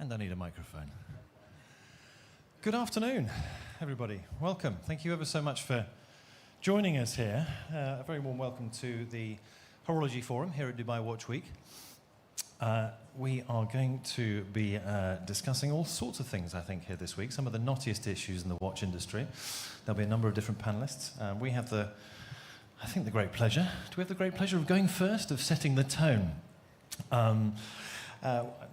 And I need a microphone. Good afternoon, everybody. Welcome. Thank you ever so much for joining us here. A very warm welcome to the Horology Forum here at Dubai Watch Week. We are going to be discussing all sorts of things, I think, here this week. Some of the knottiest issues in the watch industry. There'll be a number of different panelists. We have the great pleasure. Do we have the great pleasure of going first, of setting the tone?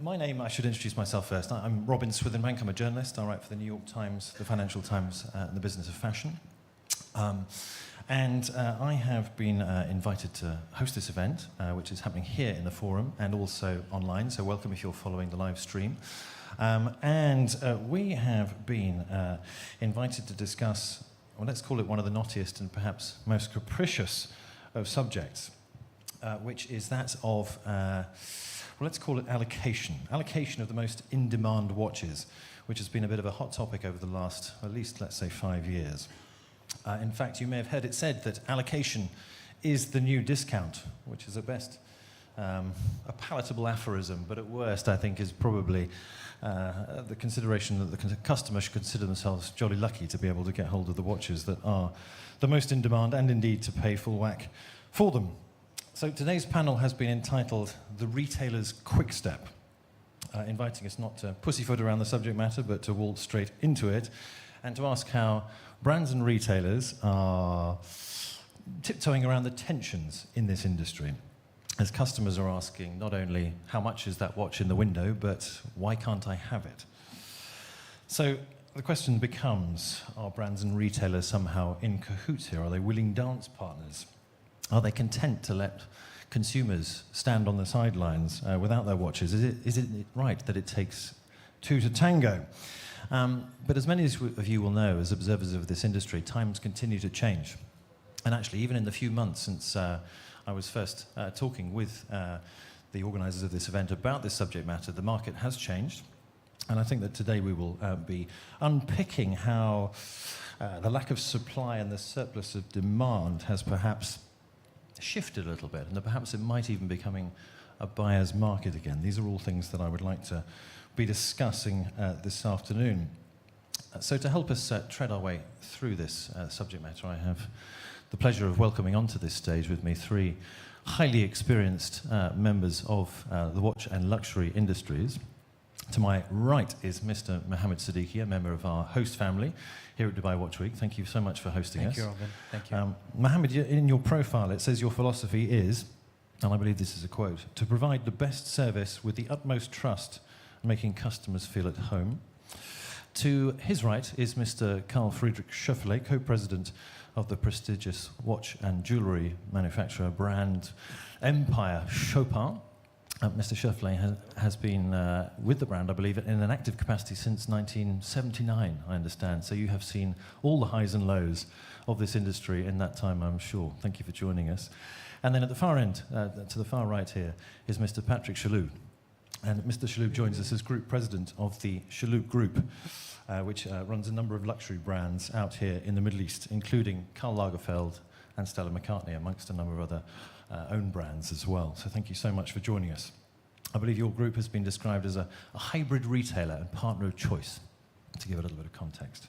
My name, I should introduce myself first. I'm Robin Swithinbank. I'm a journalist. I write for the New York Times, the Financial Times, and the Business of Fashion. I have been invited to host this event, which is happening here in the forum and also online, so welcome if you're following the live stream. We have been invited to discuss, well, let's call it one of the knottiest and perhaps most capricious of subjects, which is that of, let's call it allocation. Allocation of the most in-demand watches, which has been a bit of a hot topic over the last, at least, let's say, 5 years. In fact, you may have heard it said that allocation is the new discount, which is at best a palatable aphorism, but at worst, I think, is probably the consideration that the customer should consider themselves jolly lucky to be able to get hold of the watches that are the most in demand and indeed to pay full whack for them. So today's panel has been entitled The Retailer's Quickstep, inviting us not to pussyfoot around the subject matter, but to waltz straight into it and to ask how brands and retailers are tiptoeing around the tensions in this industry, as customers are asking not only how much is that watch in the window, but why can't I have it? So the question becomes, are brands and retailers somehow in cahoots here? Are they willing dance partners? Are they content to let consumers stand on the sidelines without their watches? Is it right that it takes two to tango? But as many of you will know, as observers of this industry, times continue to change. And actually, even in the few months since I was first talking with the organisers of this event about this subject matter, the market has changed. And I think that today we will be unpicking how the lack of supply and the surplus of demand has perhaps shifted a little bit, and that perhaps it might even be becoming a buyer's market again. These are all things that I would like to be discussing this afternoon. So to help us tread our way through this subject matter, I have the pleasure of welcoming onto this stage with me three highly experienced members of the watch and luxury industries. To my right is Mr. Mohammed Seddiqi, a member of our host family here at Dubai Watch Week. Thank you so much for hosting us. Thank you, Robin. Thank you. Mohammed, in your profile it says your philosophy is, and I believe this is a quote, to provide the best service with the utmost trust, making customers feel at home. To his right is Mr. Karl-Friedrich Schaufele, co-president of the prestigious watch and jewellery manufacturer brand empire Chopard. Mr. Schaufele has been with the brand, I believe, in an active capacity since 1979, I understand. So you have seen all the highs and lows of this industry in that time, I'm sure. Thank you for joining us. And then at the far end, to the far right here, is Mr. Patrick Chalhoub. And Mr. Chalhoub joins us as Group President of the Chalhoub Group, which runs a number of luxury brands out here in the Middle East, including Karl Lagerfeld and Stella McCartney, amongst a number of other own brands as well. So thank you so much for joining us. I believe your group has been described as a hybrid retailer and partner of choice, to give a little bit of context.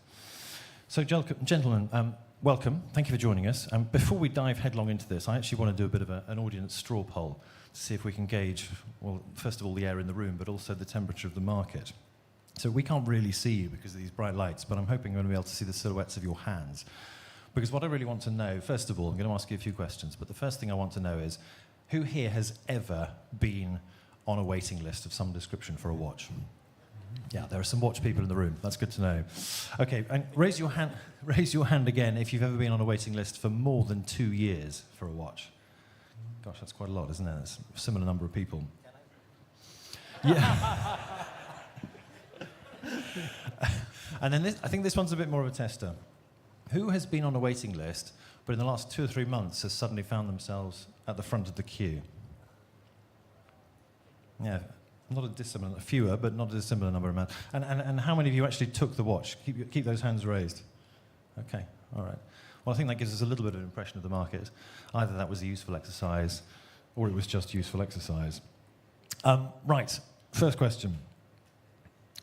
So gentlemen, welcome. Thank you for joining us. Before we dive headlong into this, I actually want to do a bit of an audience straw poll to see if we can gauge, well, first of all, the air in the room, but also the temperature of the market. So we can't really see you because of these bright lights, but I'm hoping I'm going to be able to see the silhouettes of your hands. Because what I really want to know, first of all, I'm going to ask you a few questions, but the first thing I want to know is, who here has ever been on a waiting list of some description for a watch? Yeah, there are some watch people in the room. That's good to know. Okay, and raise your hand again if you've ever been on a waiting list for more than 2 years for a watch. Gosh, that's quite a lot, isn't it? That's a similar number of people. Yeah. And then I think this one's a bit more of a tester. Who has been on a waiting list, but in the last 2 or 3 months has suddenly found themselves at the front of the queue? Yeah, not a dissimilar, fewer, but not a dissimilar number of men. And how many of you actually took the watch? Keep those hands raised. Okay, all right. Well, I think that gives us a little bit of an impression of the market. Either that was a useful exercise, or it was just useful exercise. Right, first question.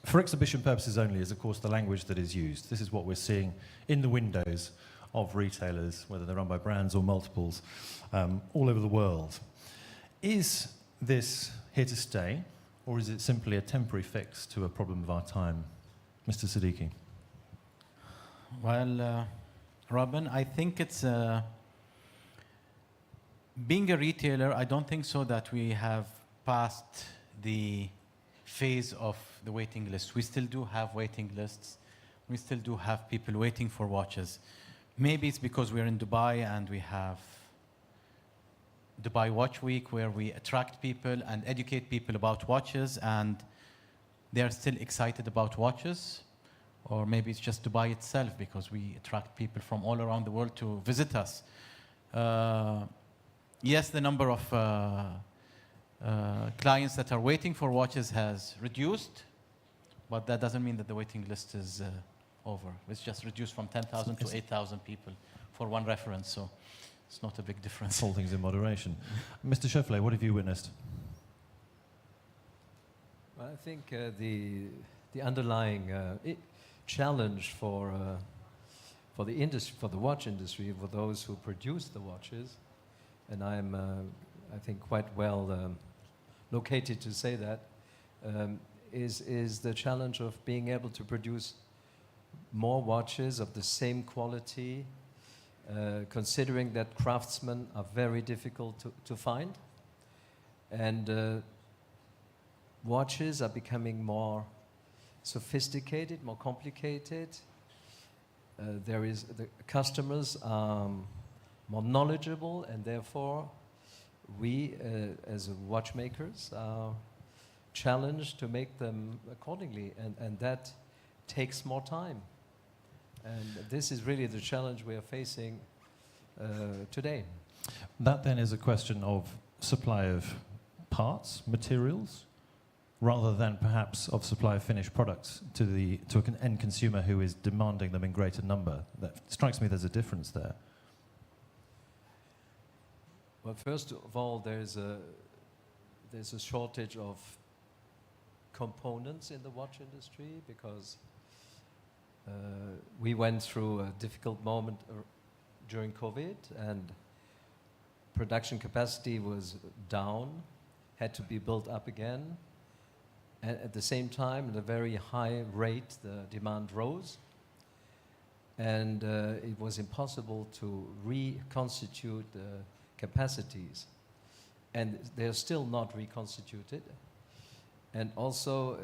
For exhibition purposes only is, of course, the language that is used. This is what we're seeing in the windows of retailers, whether they're run by brands or multiples, all over the world. Is this here to stay, or is it simply a temporary fix to a problem of our time? Mr. Seddiqi. Well, Robin, I think it's... being a retailer, I don't think so that we have passed the phase of the waiting list. We still do have waiting lists. We still do have people waiting for watches. Maybe it's because we're in Dubai and we have Dubai Watch Week, where we attract people and educate people about watches, and they're still excited about watches. Or maybe it's just Dubai itself, because we attract people from all around the world to visit us. Yes, the number of clients that are waiting for watches has reduced, but that doesn't mean that the waiting list is over. It's just reduced from 10,000 to 8,000 people for one reference, so it's not a big difference. All things in moderation. Mr. Schaufele, what have you witnessed? Well, I think the underlying challenge for the industry, for the watch industry, for those who produce the watches, and I'm, I think, quite well located to say that, is the challenge of being able to produce more watches of the same quality, considering that craftsmen are very difficult to find. And watches are becoming more sophisticated, more complicated. The customers are more knowledgeable, and therefore we, as watchmakers, are challenged to make them accordingly, and that takes more time. And this is really the challenge we are facing today. That then is a question of supply of parts, materials, rather than perhaps of supply of finished products to an end consumer who is demanding them in greater number. That strikes me there's a difference there. Well, first of all, there's a shortage of components in the watch industry, because we went through a difficult moment during COVID, and production capacity was down, had to be built up again. And at the same time, at a very high rate, the demand rose. And it was impossible to reconstitute the capacities. And they're still not reconstituted. And also,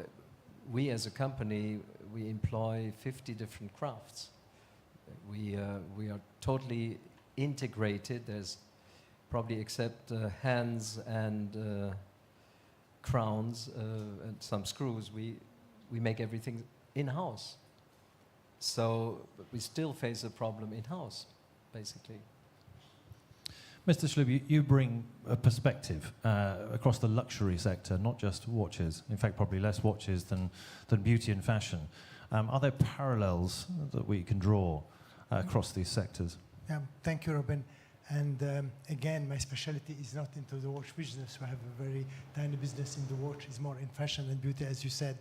we as a company, we employ 50 different crafts. We are totally integrated. There's probably, except hands and crowns and some screws, we make everything in-house. So we still face a problem in-house, basically. Mr. Chalhoub, you bring a perspective across the luxury sector, not just watches. In fact, probably less watches than beauty and fashion. Are there parallels that we can draw across these sectors? Yeah, thank you, Robin. And again, my specialty is not into the watch business. We have a very tiny business in the watch. It's more in fashion and beauty, as you said.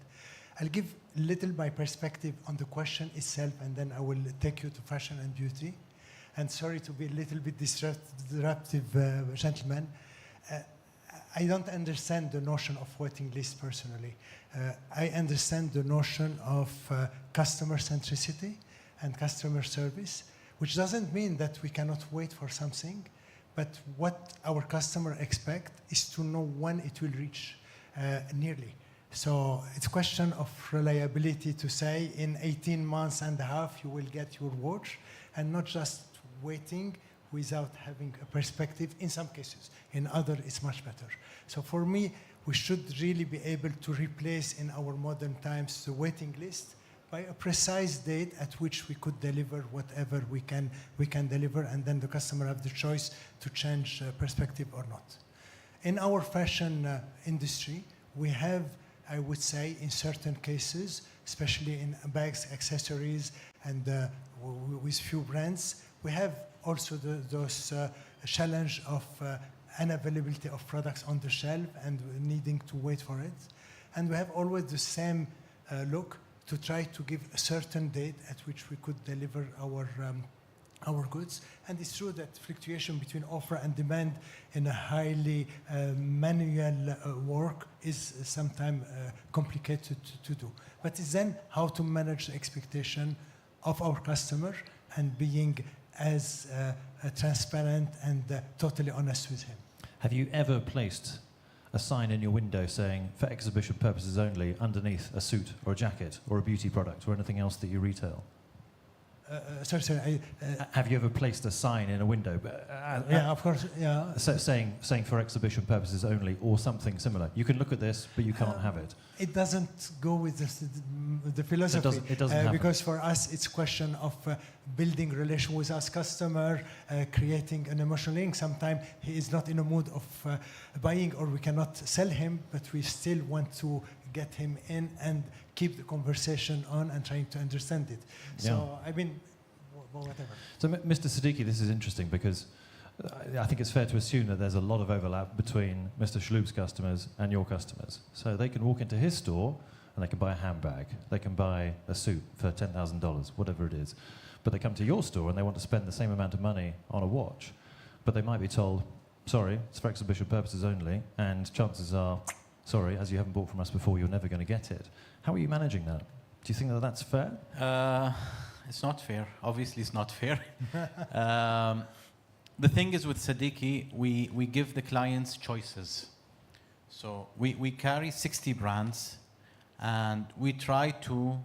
I'll give little my perspective on the question itself, and then I will take you to fashion and beauty. And sorry to be a little bit disruptive, gentlemen. I don't understand the notion of waiting list personally. I understand the notion of customer centricity and customer service, which doesn't mean that we cannot wait for something, but what our customer expect is to know when it will reach nearly. So it's a question of reliability to say in 18 months and a half you will get your watch, and not just waiting without having a perspective in some cases. In others, it's much better. So for me, we should really be able to replace in our modern times the waiting list by a precise date at which we could deliver whatever we can deliver, and then the customer have the choice to change perspective or not. In our fashion industry, we have, I would say, in certain cases, especially in bags, accessories, and with few brands, we have also those challenge of unavailability of products on the shelf and needing to wait for it. And we have always the same look to try to give a certain date at which we could deliver our goods. And it's true that fluctuation between offer and demand in a highly manual work is sometimes complicated to do. But it's then how to manage the expectation of our customer and being as transparent and totally honest with him. Have you ever placed a sign in your window saying, for exhibition purposes only, underneath a suit or a jacket or a beauty product or anything else that you retail? Sorry. Have you ever placed a sign in a window? Yeah, of course. Yeah. Saying for exhibition purposes only, or something similar. You can look at this, but you can't have it. It doesn't go with the philosophy. It doesn't happen. Because for us, it's a question of building relation with us customer, creating an emotional link. Sometimes he is not in a mood of buying, or we cannot sell him, but we still want to get him in and keep the conversation on and trying to understand it. So, I mean, whatever. So, Mr. Seddiqi, this is interesting because I think it's fair to assume that there's a lot of overlap between Mr. Chalhoub's customers and your customers. So they can walk into his store and they can buy a handbag, they can buy a suit for $10,000, whatever it is. But they come to your store and they want to spend the same amount of money on a watch. But they might be told, sorry, it's for exhibition purposes only, and chances are, sorry, as you haven't bought from us before, you're never going to get it. How are you managing that? Do you think that that's fair? It's not fair. Obviously, it's not fair. The thing is with Seddiqi, we give the clients choices. So we carry 60 brands, and we try to,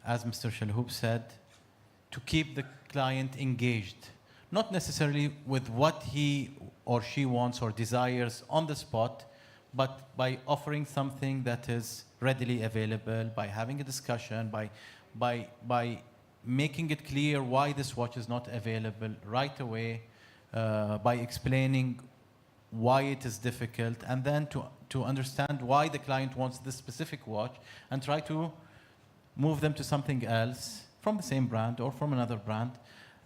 as Mr. Chalhoub said, to keep the client engaged. Not necessarily with what he or she wants or desires on the spot, but by offering something that is readily available, by having a discussion, by making it clear why this watch is not available right away, by explaining why it is difficult, and then to understand why the client wants this specific watch, and try to move them to something else from the same brand or from another brand,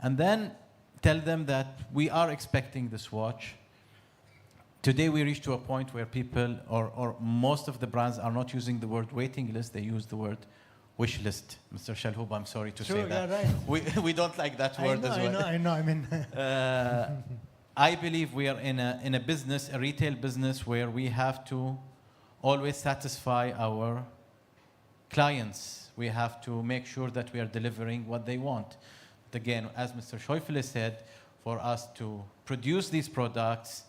and then tell them that we are expecting this watch. Today we reach to a point where people, or most of the brands, are not using the word waiting list, they use the word wish list. Mr. Chalhoub, I'm sorry to say that. Yeah, right. We don't like that word as well. I know. I mean, I believe we are in a business, a retail business, where we have to always satisfy our clients. We have to make sure that we are delivering what they want. But again, as Mr. Schaufele said, for us to produce these products,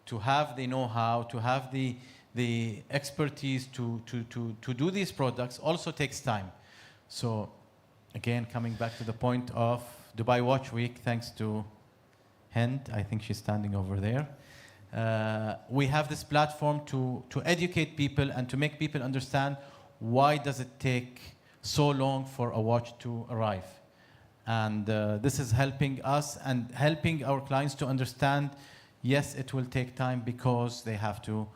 to have the know-how, to have the expertise to do these products also takes time. So again, coming back to the point of Dubai Watch Week, thanks to Hind, I think she's standing over there, we have this platform to educate people and to make people understand why does it take so long for a watch to arrive. And this is helping us and helping our clients to understand, yes, it will take time because they have to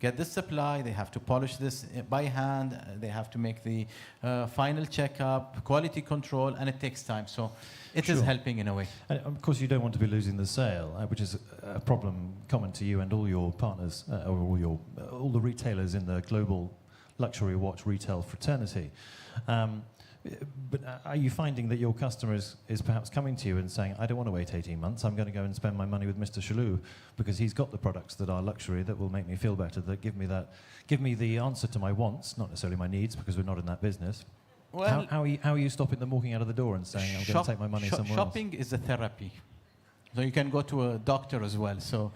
get this supply, they have to polish this by hand, they have to make the final checkup, quality control, and it takes time. So it is helping in a way. And of course, you don't want to be losing the sale, which is a problem common to you and all your partners, or all the retailers in the global luxury watch retail fraternity. But are you finding that your customer is perhaps coming to you and saying, I don't want to wait 18 months, I'm going to go and spend my money with Mr. Chalhoub because he's got the products that are luxury that will make me feel better, that give me the answer to my wants, not necessarily my needs, because we're not in that business. Well, how are you stopping them walking out of the door and saying, I'm going to take my money somewhere shopping else? is a therapy. So you can go to a doctor as well. So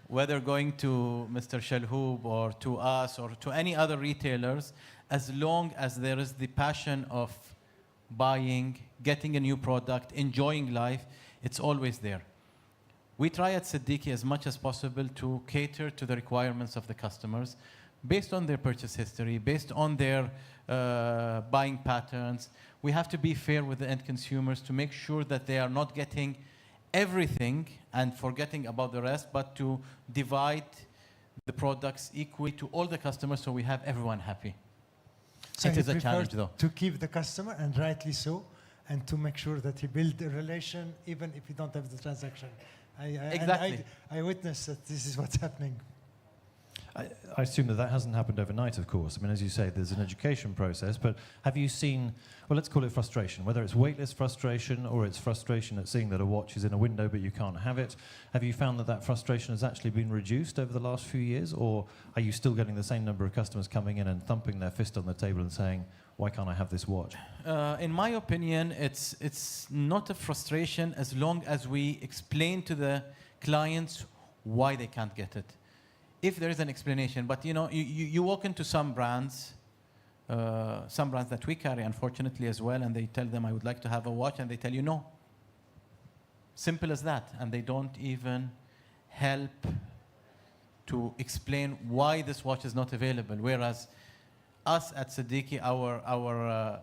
whether going to Mr. Chalhoub or to us or to any other retailers, as long as there is the passion of buying, getting a new product, enjoying life, it's always there. We try at Seddiqi as much as possible to cater to the requirements of the customers based on their purchase history, based on their buying patterns. We have to be fair with the end consumers to make sure that they are not getting everything and forgetting about the rest, but to divide the products equally to all the customers so we have everyone happy. So it is a challenge, though. To keep the customer, and rightly so, and to make sure that he build a relation even if you don't have the transaction. Exactly. I witness that this is what's happening. I assume that hasn't happened overnight, of course. I mean, as you say, there's an education process, but have you seen, well, let's call it frustration, whether it's weightless frustration or it's frustration at seeing that a watch is in a window but you can't have it, have you found that that frustration has actually been reduced over the last few years, or are you still getting the same number of customers coming in and thumping their fist on the table and saying, why can't I have this watch? In my opinion, it's not a frustration as long as we explain to the clients why they can't get it. If there is an explanation, but you walk into some brands that we carry, unfortunately, as well, and they tell them, I would like to have a watch, and they tell you no. Simple as that. And they don't even help to explain why this watch is not available. Whereas us at Seddiqi, our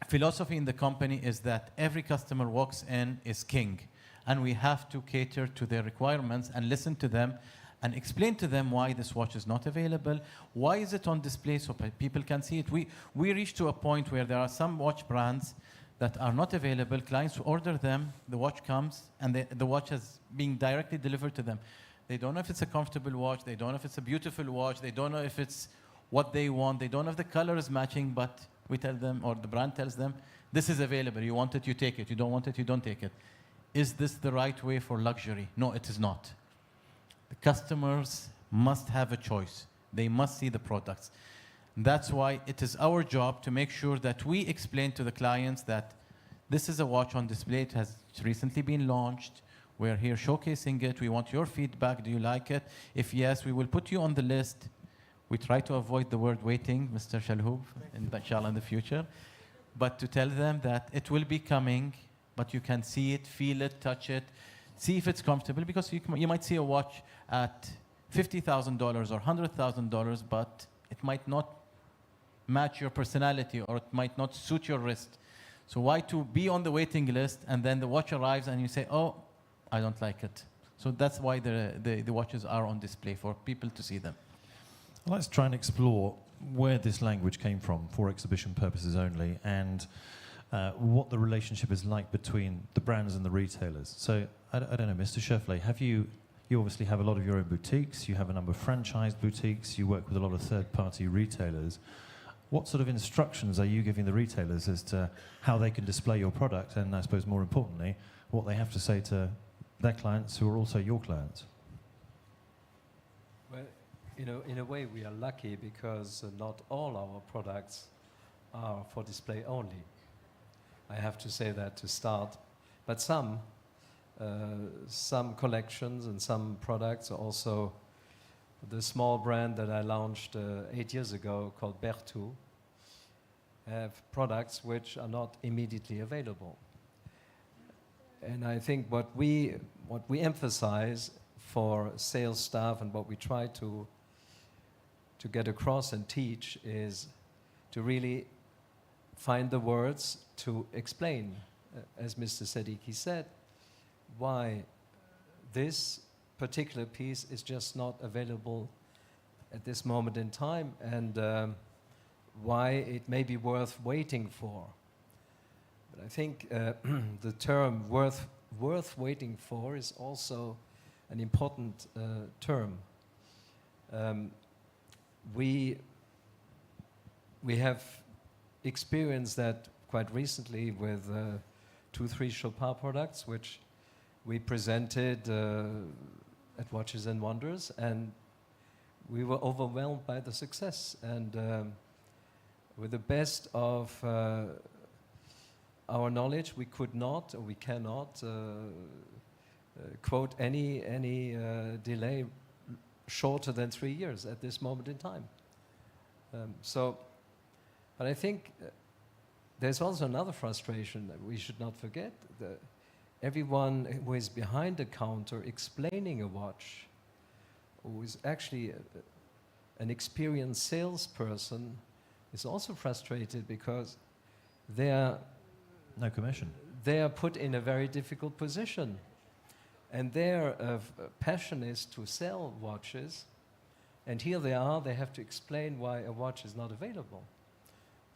philosophy in the company is that every customer walks in is king. And we have to cater to their requirements and listen to them and explain to them why this watch is not available. Why is it on display so people can see it? We reached to a point where there are some watch brands that are not available. Clients order them, the watch comes, and the watch is being directly delivered to them. They don't know if it's a comfortable watch. They don't know if it's a beautiful watch. They don't know if it's what they want. They don't know if the color is matching, but we tell them, or the brand tells them, this is available. You want it, you take it. You don't want it, you don't take it. Is this the right way for luxury? No, it is not. The customers must have a choice. They must see the products. That's why it is our job to make sure that we explain to the clients that this is a watch on display. It has recently been launched. We're here showcasing it. We want your feedback. Do you like it? If yes, we will put you on the list. We try to avoid the word waiting, Mr. Chalhoub, inshallah in the future. But to tell them that it will be coming, but you can see it, feel it, touch it, see if it's comfortable, because you might see a watch at $50,000 or $100,000, but it might not match your personality or it might not suit your wrist. So why to be on the waiting list and then the watch arrives and you say, oh, I don't like it. So that's why the watches are on display, for people to see them. Let's try and explore where this language came from for exhibition purposes only, and what the relationship is like between the brands and the retailers. So, I don't know, Mr. Schaufele, you obviously have a lot of your own boutiques, you have a number of franchised boutiques, you work with a lot of third-party retailers. What sort of instructions are you giving the retailers as to how they can display your product, and I suppose more importantly, what they have to say to their clients who are also your clients? Well, in a way we are lucky because not all our products are for display only. I have to say that to start. But some collections and some products are also the small brand that I launched 8 years ago called Berthoud have products which are not immediately available. And I think what we emphasize for sales staff and what we try to get across and teach is to really find the words to explain, as Mr. Seddiqi said, why this particular piece is just not available at this moment in time, and why it may be worth waiting for. But I think the term worth waiting for is also an important term. We have experienced that quite recently with 2-3 Chopard products, which we presented at Watches and Wonders, and we were overwhelmed by the success. And with the best of our knowledge, we could not, or we cannot, quote any delay shorter than 3 years at this moment in time. But I think there's also another frustration that we should not forget. Everyone who is behind the counter explaining a watch, who is actually an experienced salesperson, is also frustrated because no commission. They are put in a very difficult position. And their passion is to sell watches. And here they have to explain why a watch is not available.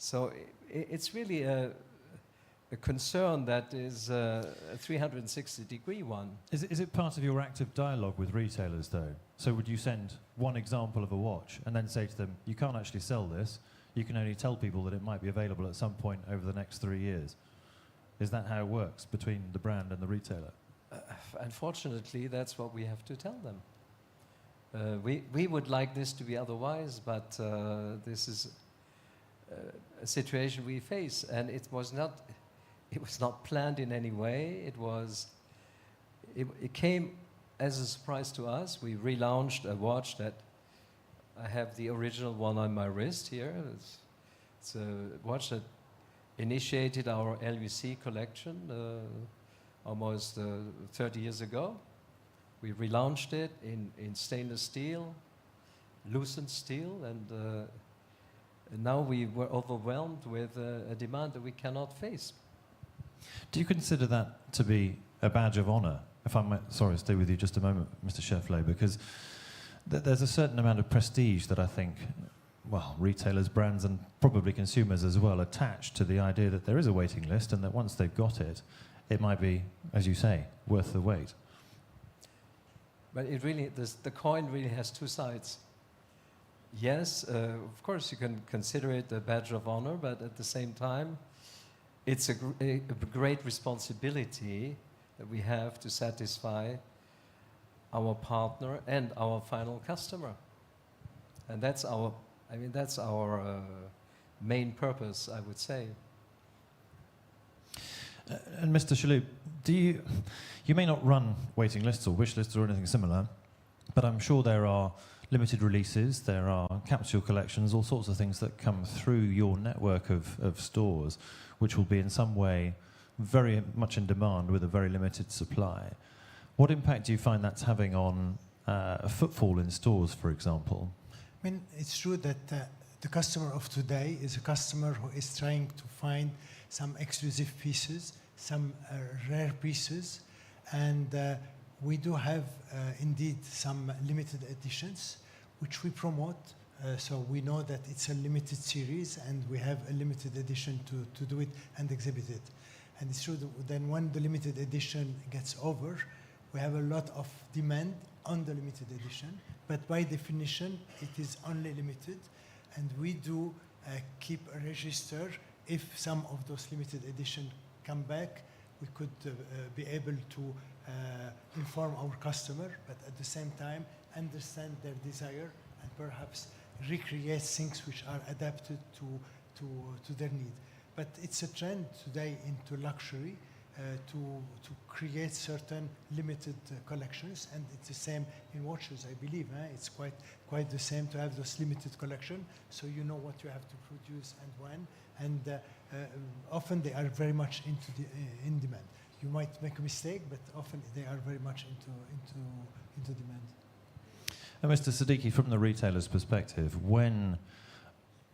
So it's really a concern that is a 360-degree one. Is it part of your active dialogue with retailers, though? So would you send one example of a watch and then say to them, you can't actually sell this, you can only tell people that it might be available at some point over the next 3 years? Is that how it works between the brand and the retailer? Unfortunately, that's what we have to tell them. We would like this to be otherwise, but this is a situation we face, and it was not planned in any way. It came as a surprise to us. We relaunched a watch that I have the original one on my wrist here. It's a watch that initiated our LUC collection almost 30 years ago. We relaunched it in stainless steel, lucent steel, and now we were overwhelmed with a demand that we cannot face. Do you consider that to be a badge of honour? If I might, sorry, stay with you just a moment, Mr. Schaufele, because there's a certain amount of prestige that I think, well, retailers, brands, and probably consumers as well, attach to the idea that there is a waiting list and that once they've got it, it might be, as you say, worth the wait. But it really, the coin really has two sides. Yes, of course you can consider it a badge of honor, but at the same time, it's a great responsibility that we have to satisfy our partner and our final customer. And that's our, main purpose, I would say. And Mr. Chalhoub, you may not run waiting lists or wish lists or anything similar, but I'm sure there are limited releases, there are capsule collections, all sorts of things that come through your network of stores, which will be in some way very much in demand with a very limited supply. What impact do you find that's having on footfall in stores, for example? I mean, it's true that the customer of today is a customer who is trying to find some exclusive pieces, some rare pieces, and we do have indeed some limited editions which we promote. So we know that it's a limited series and we have a limited edition to do it and exhibit it. And it's true that then when the limited edition gets over, we have a lot of demand on the limited edition, but by definition it is only limited, and we do keep a register. If some of those limited edition come back, we could be able to inform our customer, but at the same time understand their desire and perhaps recreate things which are adapted to their need. But it's a trend today into luxury to create certain limited collections, and it's the same in watches, I believe. It's quite the same to have those limited collection, so you know what you have to produce and when, and often they are very much in demand. You might make a mistake, but often they are very much into demand. And Mr. Seddiqi, from the retailer's perspective, when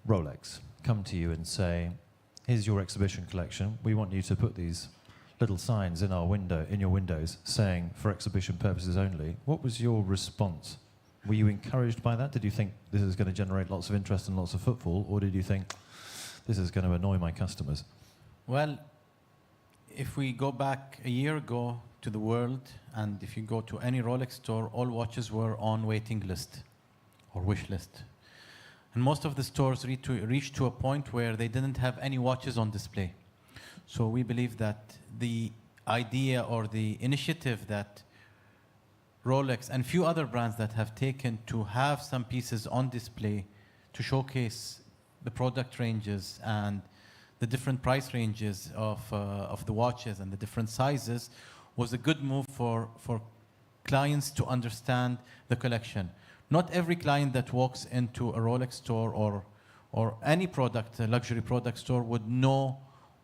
Rolex come to you and say, here's your exhibition collection, we want you to put these little signs in your windows saying for exhibition purposes only, what was your response? Were you encouraged by that? Did you think this is going to generate lots of interest and lots of footfall, or did you think this is going to annoy my customers? Well, if we go back a year ago to the world, and if you go to any Rolex store, all watches were on waiting list or wish list. And most of the stores reached to a point where they didn't have any watches on display. So we believe that the idea or the initiative that Rolex and few other brands that have taken to have some pieces on display to showcase the product ranges and the different price ranges of the watches and the different sizes was a good move for clients to understand the collection. Not every client that walks into a Rolex store or any product, a luxury product store, would know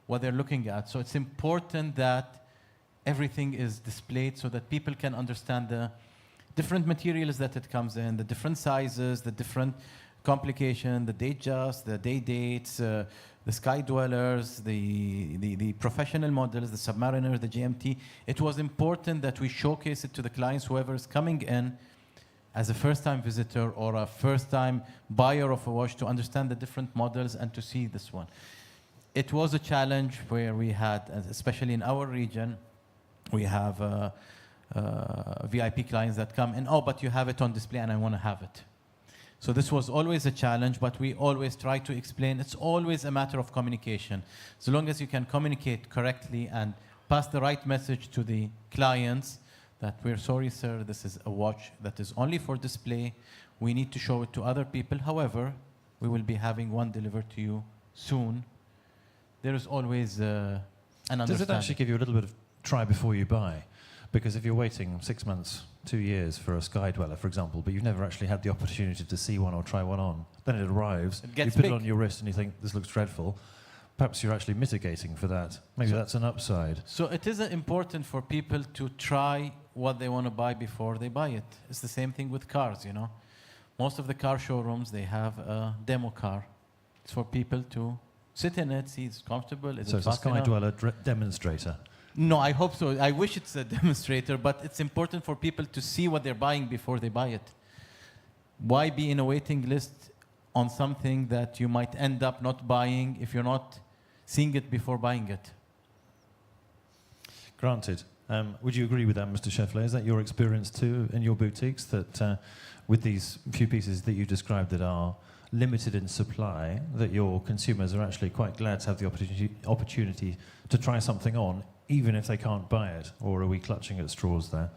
what they're looking at. So it's important that everything is displayed so that people can understand the different materials that it comes in, the different sizes, the different complication, the Datejust, the day dates, the Sky Dwellers, the professional models, the Submariner, the GMT. It was important that we showcase it to the clients, whoever is coming in as a first-time visitor or a first-time buyer of a watch, to understand the different models and to see this one. it was a challenge where we had, especially in our region, we have VIP clients that come in, oh, but you have it on display and I want to have it. So this was always a challenge, but we always try to explain. It's always a matter of communication. As long as you can communicate correctly and pass the right message to the clients that we're sorry, sir, this is a watch that is only for display. We need to show it to other people. However, we will be having one delivered to you soon. There is always an understanding. Does it actually give you a little bit of try before you buy? Because if you're waiting 6 months, 2 years for a Sky Dweller, for example, but you've never actually had the opportunity to see one or try one on, then it arrives, It gets you put big. it on your wrist and you think, this looks dreadful. Perhaps you're actually mitigating for that. Maybe that's an upside. So it is important for people to try what they want to buy before they buy it. It's the same thing with cars, you know. Most of the car showrooms, they have a demo car. It's for people to sit in it, see it's comfortable. So it's a Sky Dweller demonstrator. No, I hope so. I wish it's a demonstrator, but it's important for people to see what they're buying before they buy it. Why be in a waiting list on something that you might end up not buying if you're not seeing it before buying it? Granted. Would you agree with that, Mr. Schaufele? Is that your experience too in your boutiques, that with these few pieces that you described that are limited in supply, that your consumers are actually quite glad to have the opportunity to try something on, even if they can't buy it? Or are we clutching at straws there?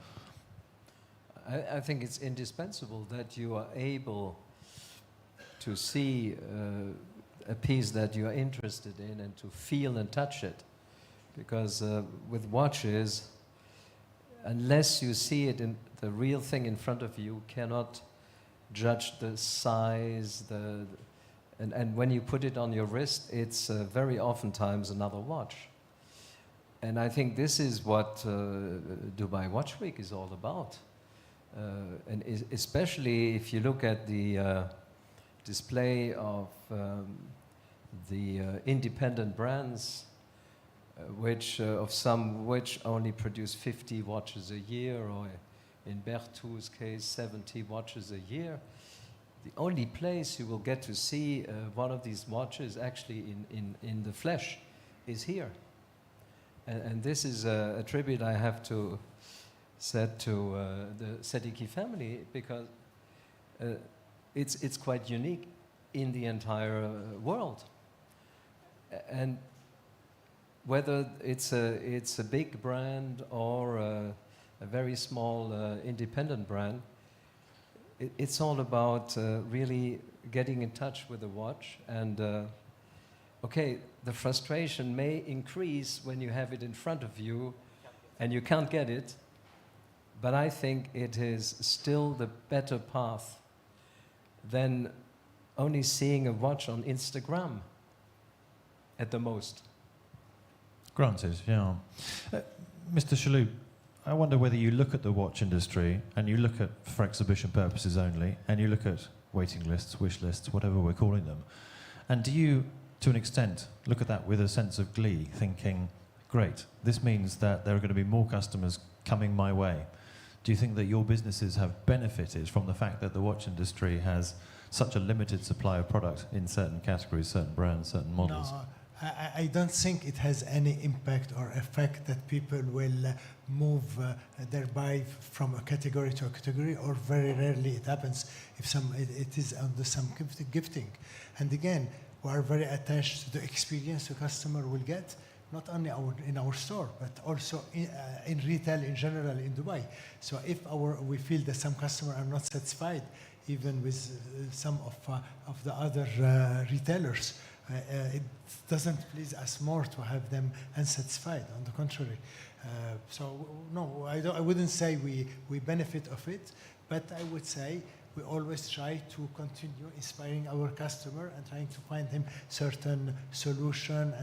I think it's indispensable that you are able to see a piece that you are interested in and to feel and touch it. Because with watches, unless you see it in the real thing in front of you, cannot judge the size, and when you put it on your wrist, it's very oftentimes another watch. And I think this is what Dubai Watch Week is all about. And especially if you look at the display of the independent brands, which only produce 50 watches a year, or in Bertou's case, 70 watches a year. The only place you will get to see one of these watches actually in the flesh is here. And this is a tribute I have to said to the Seddiqi family, because it's quite unique in the entire world. And whether it's a big brand or a very small independent brand, it's all about really getting in touch with the watch. And okay, the frustration may increase when you have it in front of you and you can't get it, but I think it is still the better path than only seeing a watch on Instagram at the most. Granted, yeah. Mr. Chalhoub, I wonder whether you look at the watch industry and you look at, for exhibition purposes only, and you look at waiting lists, wish lists, whatever we're calling them, and do you, to an extent, look at that with a sense of glee, thinking, great, this means that there are going to be more customers coming my way? Do you think that your businesses have benefited from the fact that the watch industry has such a limited supply of product in certain categories, certain brands, certain models? No, I don't think it has any impact or effect that people will move their buy from a category to a category, or very rarely it happens if it is under some gifting. And again, we are very attached to the experience the customer will get, not only in our store, but also in retail in general in Dubai. So if we feel that some customers are not satisfied, even with some of the other retailers, it doesn't please us more to have them unsatisfied. On the contrary, so no, I wouldn't say we benefit of it, but I would say we always try to continue inspiring our customer and trying to find him certain solution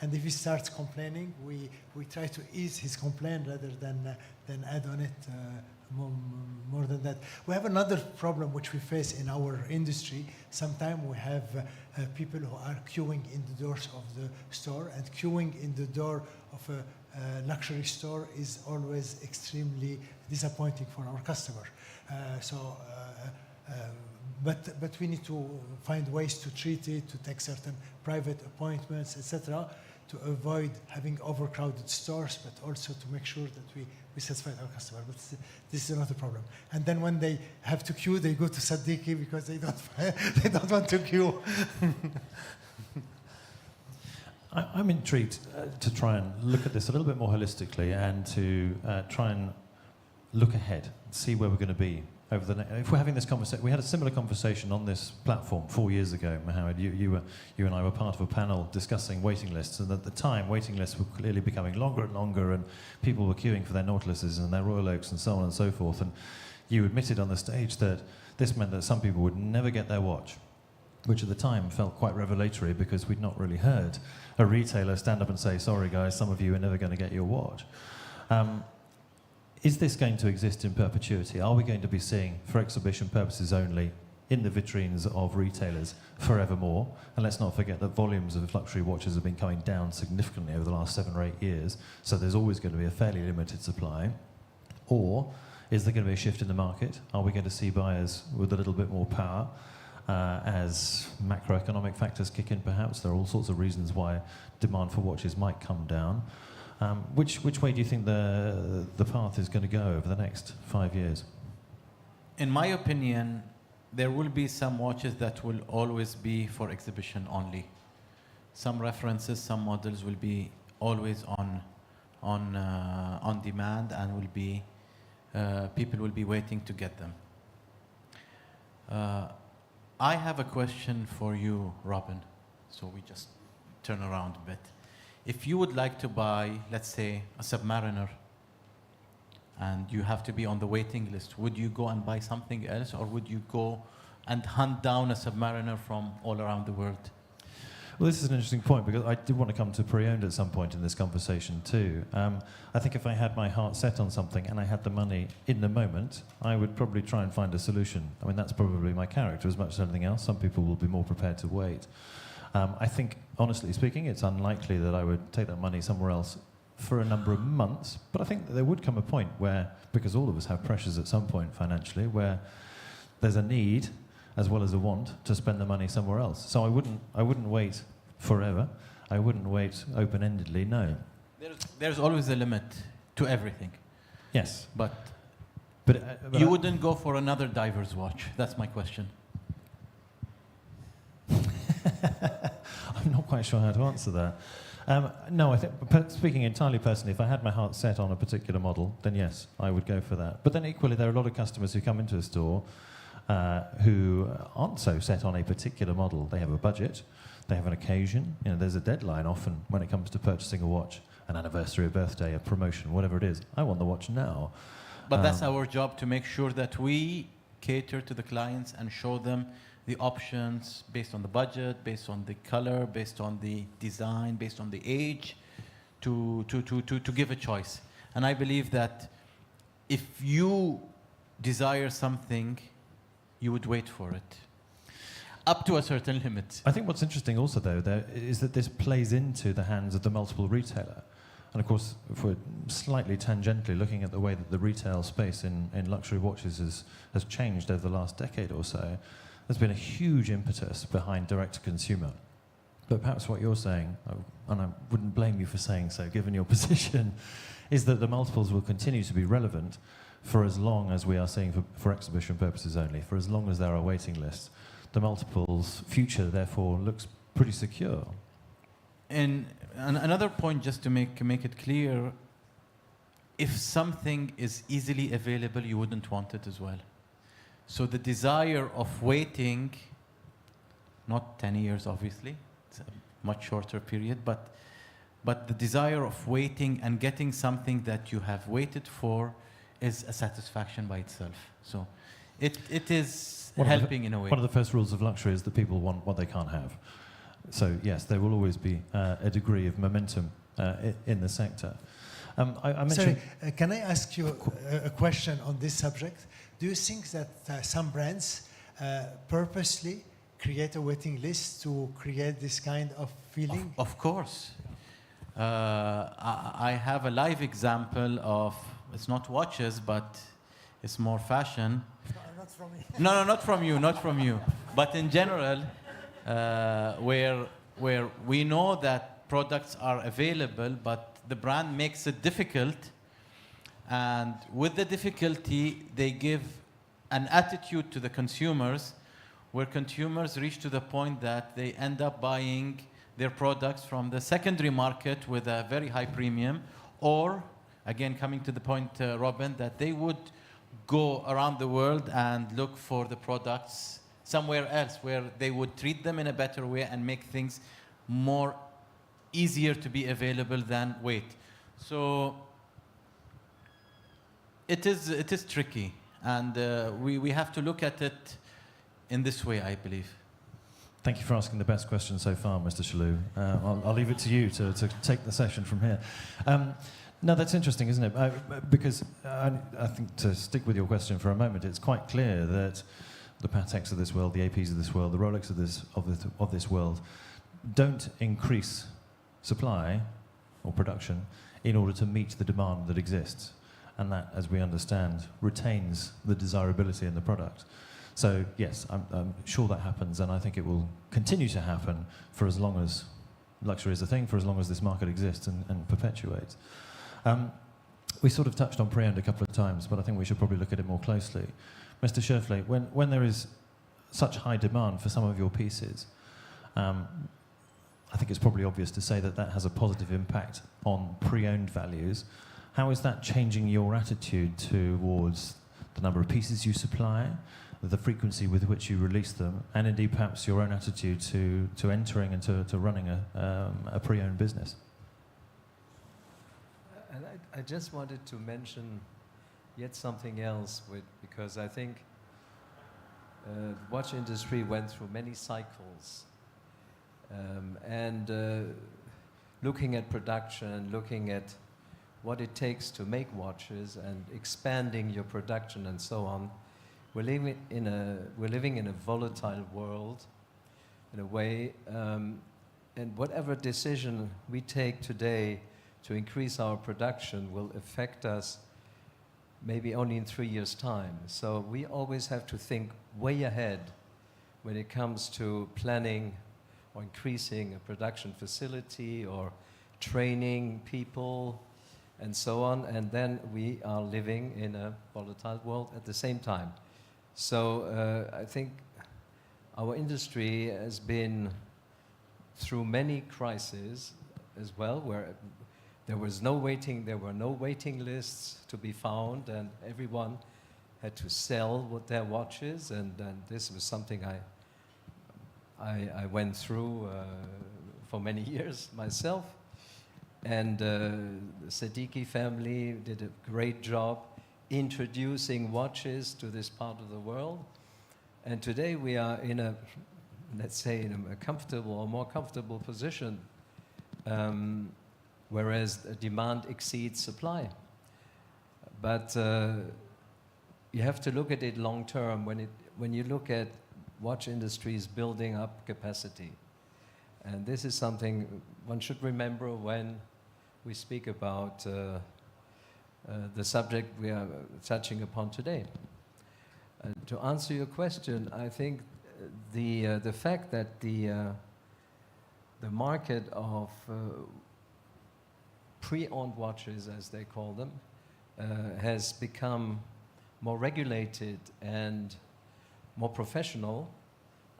and if he starts complaining, we try to ease his complaint rather than add on it more than that. We have another problem which we face in our industry. Sometimes we have people who are queuing in the doors of the store, and queuing in the door of a luxury store is always extremely disappointing for our customer. So but we need to find ways to treat it, to take certain private appointments, etc., to avoid having overcrowded stores, but also to make sure that we satisfy our customer. But this is not a problem. And then when they have to queue, they go to Seddiqi because they don't want to queue. I'm intrigued to try and look at this a little bit more holistically and to try and look ahead, see where we're going to be over the next. If we're having this conversation, we had a similar conversation on this platform 4 years ago, Mohammed. You and I were part of a panel discussing waiting lists, and at the time, waiting lists were clearly becoming longer and longer, and people were queuing for their Nautiluses and their Royal Oaks and so on and so forth. And you admitted on the stage that this meant that some people would never get their watch, which at the time felt quite revelatory because we'd not really heard a retailer stand up and say, sorry guys, some of you are never going to get your watch. Is this going to exist in perpetuity? Are we going to be seeing, for exhibition purposes only, in the vitrines of retailers forevermore? And let's not forget that volumes of luxury watches have been coming down significantly over the last 7 or 8 years, so there's always going to be a fairly limited supply. Or is there going to be a shift in the market? Are we going to see buyers with a little bit more power as macroeconomic factors kick in perhaps? There are all sorts of reasons why demand for watches might come down. Which way do you think the path is going to go over the next 5 years? In my opinion, there will be some watches that will always be for exhibition only. Some references, some models will be always on demand and will be people will be waiting to get them. I have a question for you, Robin. So we just turn around a bit. If you would like to buy, let's say, a Submariner, and you have to be on the waiting list, would you go and buy something else, or would you go and hunt down a Submariner from all around the world? Well, this is an interesting point, because I did want to come to pre-owned at some point in this conversation too. I think if I had my heart set on something and I had the money in the moment, I would probably try and find a solution. I mean, that's probably my character as much as anything else. Some people will be more prepared to wait. I think, honestly speaking, it's unlikely that I would take that money somewhere else for a number of months, but I think that there would come a point where, because all of us have pressures at some point financially, where there's a need as well as a want to spend the money somewhere else. So I wouldn't wait forever. I wouldn't wait open-endedly, no. There's always a limit to everything. Yes. But you wouldn't go for another diver's watch. That's my question. I'm not quite sure how to answer that. No, I think, speaking entirely personally, if I had my heart set on a particular model, then yes, I would go for that. But then equally, there are a lot of customers who come into a store who aren't so set on a particular model. They have a budget, they have an occasion. You know, there's a deadline often when it comes to purchasing a watch, an anniversary, a birthday, a promotion, whatever it is. I want the watch now. But that's our job, to make sure that we cater to the clients and show them the options based on the budget, based on the color, based on the design, based on the age, to give a choice. And I believe that if you desire something, you would wait for it, up to a certain limit. I think what's interesting also, though, is that this plays into the hands of the multiple retailer. And of course, if we're slightly tangentially looking at the way that the retail space in luxury watches has changed over the last decade or so, there's been a huge impetus behind direct-to-consumer. But perhaps what you're saying, and I wouldn't blame you for saying so, given your position, is that the multiples will continue to be relevant for as long as we are seeing for exhibition purposes only, for as long as there are waiting lists. The multiples' future, therefore, looks pretty secure. And another point, just to make it clear, if something is easily available, you wouldn't want it as well. So the desire of waiting, not 10 years obviously, it's a much shorter period, but the desire of waiting and getting something that you have waited for is a satisfaction by itself. So it is helping in a way. One of the first rules of luxury is that people want what they can't have. So yes, there will always be a degree of momentum in the sector. I mentioned. Sorry, can I ask you a question on this subject? Do you think that some brands purposely create a waiting list to create this kind of feeling? Of course. I have a live example of, it's not watches, but it's more fashion. Not from me. No, not from you, not from you. But in general, where we know that products are available, but the brand makes it difficult, and with the difficulty, they give an attitude to the consumers, where consumers reach to the point that they end up buying their products from the secondary market with a very high premium, or, again, coming to the point, Robin, that they would go around the world and look for the products somewhere else where they would treat them in a better way and make things more easier to be available than wait. So it is tricky, and we have to look at it in this way, I believe. Thank you for asking the best question so far, Mr. Chalhoub. I'll leave it to you to take the session from here. No, that's interesting, isn't it? Because I think, to stick with your question for a moment, it's quite clear that the Pateks of this world, the APs of this world, the Rolex of this world don't increase supply or production in order to meet the demand that exists. And that, as we understand, retains the desirability in the product. So, yes, I'm sure that happens, and I think it will continue to happen for as long as luxury is a thing, for as long as this market exists and perpetuates. We sort of touched on pre-owned a couple of times, but I think we should probably look at it more closely. Mr. Schaufele, when there is such high demand for some of your pieces, I think it's probably obvious to say that that has a positive impact on pre-owned values. How is that changing your attitude towards the number of pieces you supply, the frequency with which you release them, and indeed perhaps your own attitude to entering and to running a pre-owned business? And I just wanted to mention yet something else, because I think the watch industry went through many cycles. Looking at production, looking at what it takes to make watches and expanding your production and so on, we're living in a volatile world in a way, and whatever decision we take today to increase our production will affect us maybe only in 3 years' time. So we always have to think way ahead when it comes to planning or increasing a production facility or training people and so on. And then we are living in a volatile world at the same time. So I think our industry has been through many crises as well, where there were no waiting lists to be found, and everyone had to sell their watches, and this was something I went through for many years myself. And the Seddiqi family did a great job introducing watches to this part of the world. And today we are in a, let's say, in a comfortable or more comfortable position, whereas demand exceeds supply. But you have to look at it long term when you look at watch industries building up capacity. And this is something one should remember when we speak about the subject we are touching upon today. To answer your question, I think the fact that the market of pre-owned watches, as they call them, has become more regulated and more professional,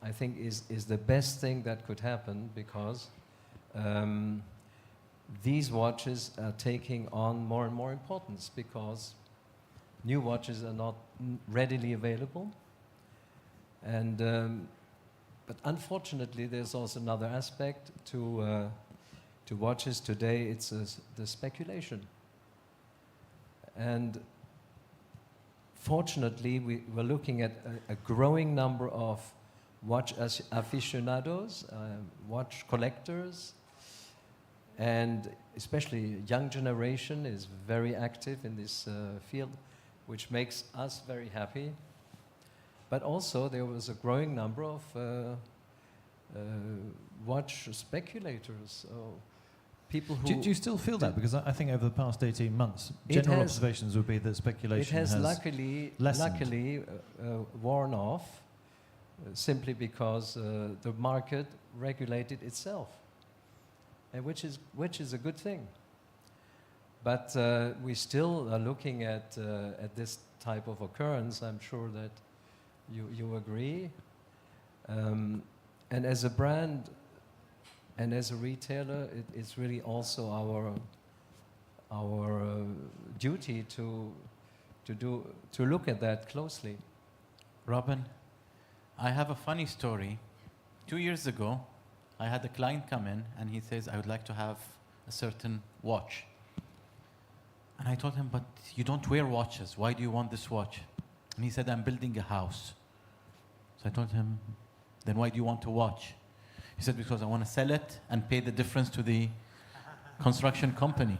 I think is the best thing that could happen, because these watches are taking on more and more importance, because new watches are not readily available. And but unfortunately, there's also another aspect to watches today. It's the speculation. And fortunately, we're looking at a growing number of watch aficionados, watch collectors, and especially young generation is very active in this field, which makes us very happy. But also there was a growing number of watch speculators. So people who... Do you still feel that? Because I think over the past 18 months, general observations would be that speculation has luckily worn off simply because the market regulated itself, and which is a good thing. But we still are looking at this type of occurrence. I'm sure that you agree. And as a brand and as a retailer, it's really also our duty to look at that closely. Robin, I have a funny story. 2 years ago, I had a client come in and he says, I would like to have a certain watch. And I told him, but you don't wear watches. Why do you want this watch? And he said, I'm building a house. So I told him, then why do you want a watch? He said, because I want to sell it and pay the difference to the construction company.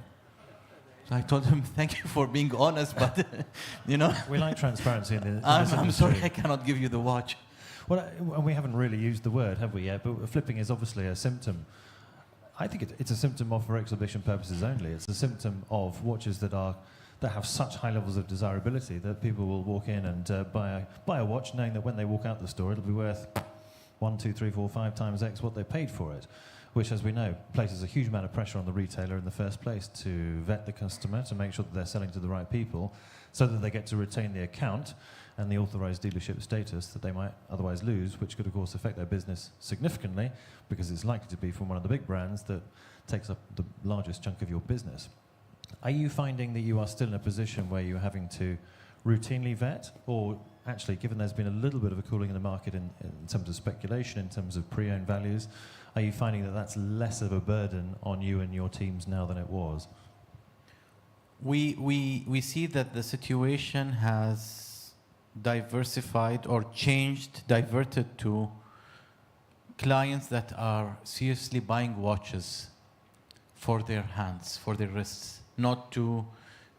So I told him, thank you for being honest, but, you know. We like transparency in this I'm sorry, industry. I cannot give you the watch. Well, and we haven't really used the word, have we yet? But flipping is obviously a symptom. I think it's a symptom of for exhibition purposes only. It's a symptom of watches that have such high levels of desirability that people will walk in and buy a watch, knowing that when they walk out the store, it'll be worth 1, 2, 3, 4, 5 times X what they paid for it, which, as we know, places a huge amount of pressure on the retailer in the first place to vet the customer, to make sure that they're selling to the right people, so that they get to retain the account and the authorized dealership status that they might otherwise lose, which could, of course, affect their business significantly, because it's likely to be from one of the big brands that takes up the largest chunk of your business. Are you finding that you are still in a position where you're having to routinely vet, or actually, given there's been a little bit of a cooling in the market in terms of speculation, in terms of pre-owned values, are you finding that that's less of a burden on you and your teams now than it was? We see that the situation has diversified or changed, diverted to clients that are seriously buying watches for their hands, for their wrists, not to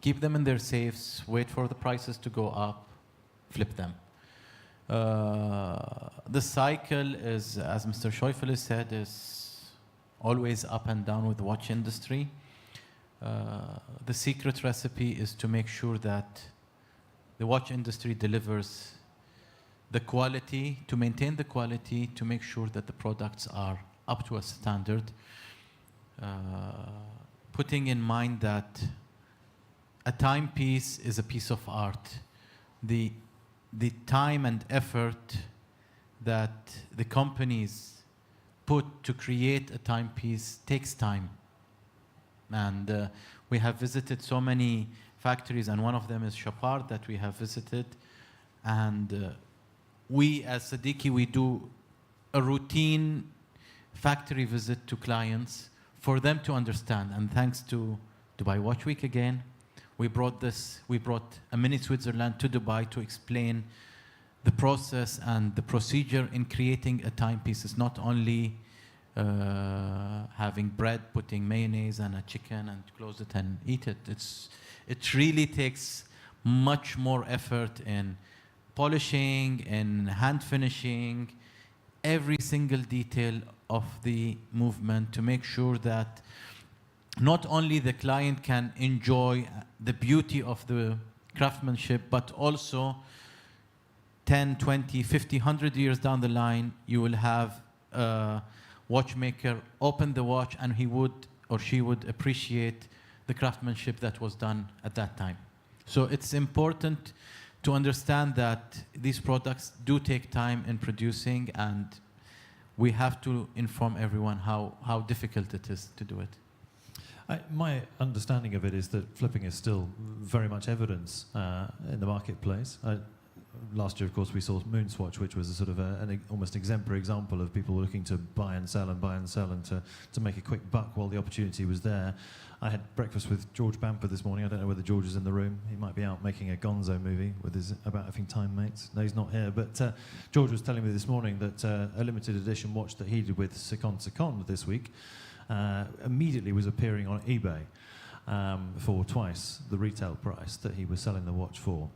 keep them in their safes, wait for the prices to go up, flip them. The cycle is, as Mr. Schaufele said, is always up and down with the watch industry. The secret recipe is to make sure that the watch industry delivers the quality, to maintain the quality, to make sure that the products are up to a standard, putting in mind that a timepiece is a piece of art. The time and effort that the companies put to create a timepiece takes time. And we have visited so many factories, and one of them is Chopard that we have visited. And we, as Seddiqi, we do a routine factory visit to clients for them to understand. And thanks to Dubai Watch Week again, we brought a mini Switzerland to Dubai to explain the process and the procedure in creating a timepiece. It's not only having bread, putting mayonnaise and a chicken and close it and eat it. It really takes much more effort in polishing, in hand finishing, every single detail of the movement to make sure that not only the client can enjoy the beauty of the craftsmanship, but also 10, 20, 50, 100 years down the line, you will have a watchmaker open the watch and he would or she would appreciate the craftsmanship that was done at that time. So it's important to understand that these products do take time in producing, and we have to inform everyone how difficult it is to do it. My understanding of it is that flipping is still very much evidence in the marketplace. Last year, of course, we saw Moonswatch, which was a sort of an almost exemplary example of people looking to buy and sell and to make a quick buck while the opportunity was there. I had breakfast with George Bamford this morning. I don't know whether George is in the room. He might be out making a Gonzo movie with his about having time mates. No, he's not here. But George was telling me this morning that a limited edition watch that he did with Second this week immediately was appearing on eBay for twice the retail price that he was selling the watch for.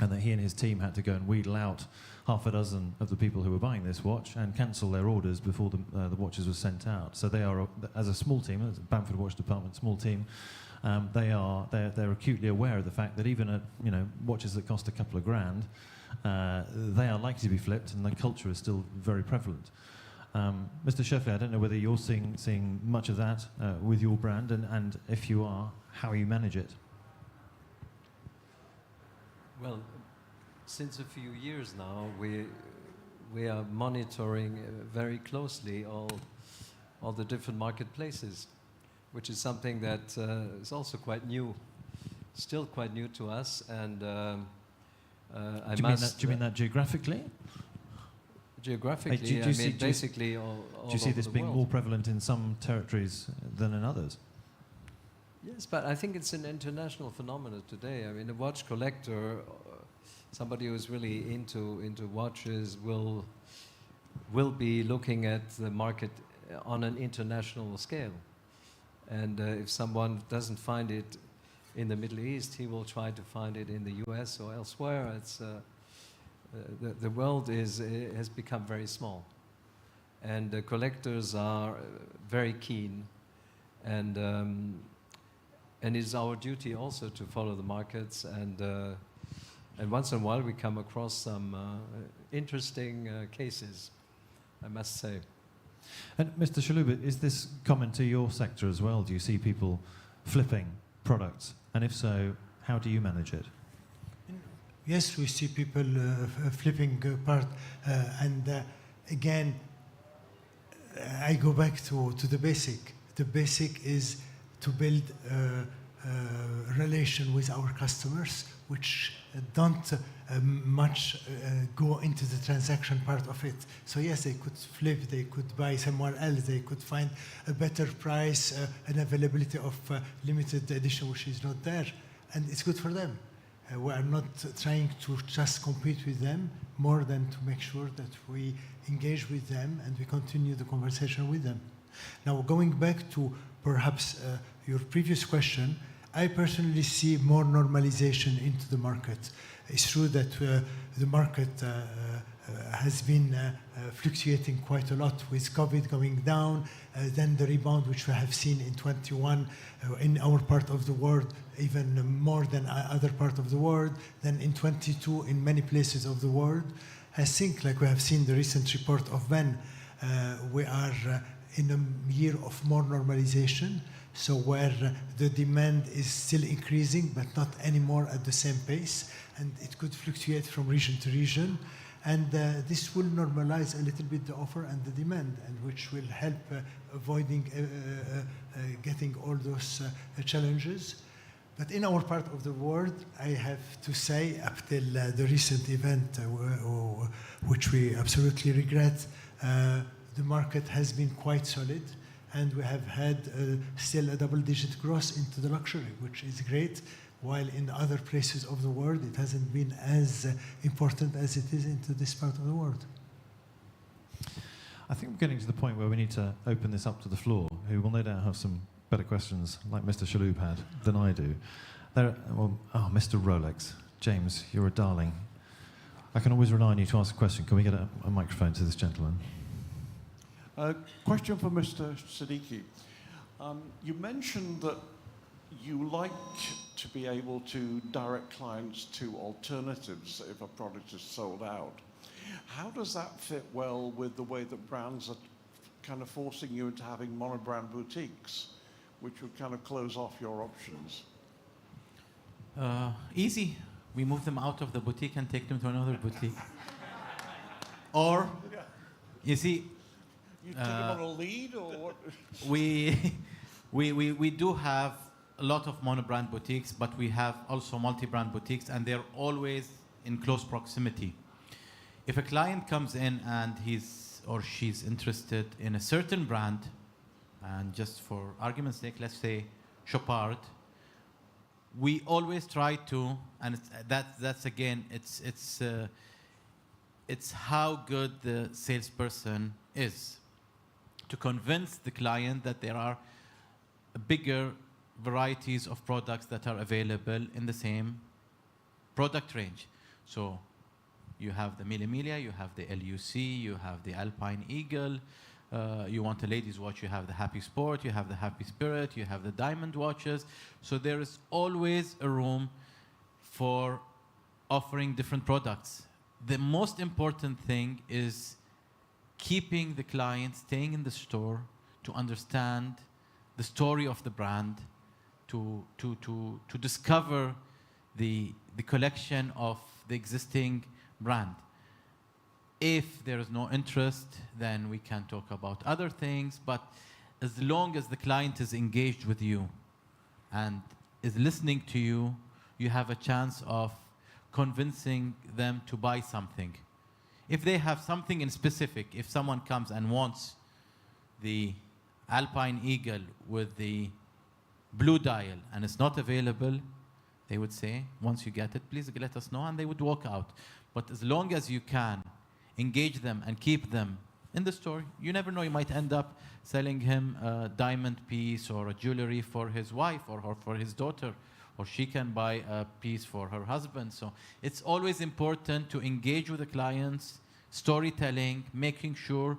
And that he and his team had to go and wheedle out half a dozen of the people who were buying this watch and cancel their orders before the watches were sent out. So they are, as a small team, as a Bamford Watch Department small team, they're acutely aware of the fact that even at watches that cost a couple of grand, they are likely to be flipped, and the culture is still very prevalent. Mr. Schaufele, I don't know whether you're seeing much of that with your brand, and if you are, how you manage it. Well, since a few years now, we are monitoring very closely all the different marketplaces, which is something that is also quite new, still quite new to us. And do you mean that geographically? Geographically, do you basically all do you see this being world. more prevalent in some territories than in others? Yes, but I think it's an international phenomenon today. I mean, a watch collector, somebody who's really into watches, will be looking at the market on an international scale. And if someone doesn't find it in the Middle East, he will try to find it in the US or elsewhere. It's the world has become very small, and collectors are very keen, and it's our duty also to follow the markets, and once in a while we come across some interesting cases, I must say. And Mr. Chalhoub, is this common to your sector as well? Do you see people flipping products? And if so, how do you manage it? Yes, we see people flipping part, and again, I go back to the basic. The basic is to build a relation with our customers, which don't much go into the transaction part of it. So yes, they could flip, they could buy somewhere else, they could find a better price, an availability of limited edition which is not there, and it's good for them. We are not trying to just compete with them, more than to make sure that we engage with them and we continue the conversation with them. Now, going back to perhaps your previous question, I personally see more normalization into the market. It's true that the market has been fluctuating quite a lot, with COVID going down, then the rebound which we have seen in 21 in our part of the world, even more than other part of the world, then in 22 in many places of the world. I think, like we have seen the recent report of Ben, we are in a year of more normalization, so where the demand is still increasing, but not anymore at the same pace, and it could fluctuate from region to region. And this will normalize a little bit the offer and the demand, and which will help avoiding getting all those challenges. But in our part of the world, I have to say, up till the recent event, which we absolutely regret, the market has been quite solid, and we have had still a double-digit growth into the luxury, which is great, while in other places of the world it hasn't been as important as it is into this part of the world. I think we're getting to the point where we need to open this up to the floor, who will no doubt have some better questions, like Mr. Chalhoub had, than I do. Mr. Rolex. James, you're a darling. I can always rely on you to ask a question. Can we get a microphone to this gentleman? Question for Mr. Seddiqi. You mentioned that you like to be able to direct clients to alternatives if a product is sold out. How does that fit well with the way that brands are kind of forcing you into having monobrand boutiques, which would kind of close off your options? Easy. We move them out of the boutique and take them to another boutique. Or, you see, you take them on a lead, or what? we do have a lot of monobrand boutiques, but we have also multi-brand boutiques, and they're always in close proximity. If a client comes in and he's or she's interested in a certain brand, and just for argument's sake, let's say Chopard, we always try to, and that's again, it's how good the salesperson is to convince the client that there are bigger varieties of products that are available in the same product range. So You have the Mille Miglia, you have the LUC, you have the Alpine Eagle. You want a ladies' watch, you have the Happy Sport, you have the Happy Spirit, you have the diamond watches. So there is always a room for offering different products. The most important thing is keeping the client staying in the store to understand the story of the brand, to discover the collection of the existing brand. If there is no interest, then we can talk about other things, but as long as the client is engaged with you and is listening to you, you have a chance of convincing them to buy something. If they have something in specific, if someone comes and wants the Alpine Eagle with the blue dial and it's not available, they would say, once you get it, please let us know, and they would walk out. But as long as you can engage them and keep them in the store, you never know, you might end up selling him a diamond piece or a jewelry for his wife or for his daughter, or she can buy a piece for her husband. So it's always important to engage with the clients, storytelling, making sure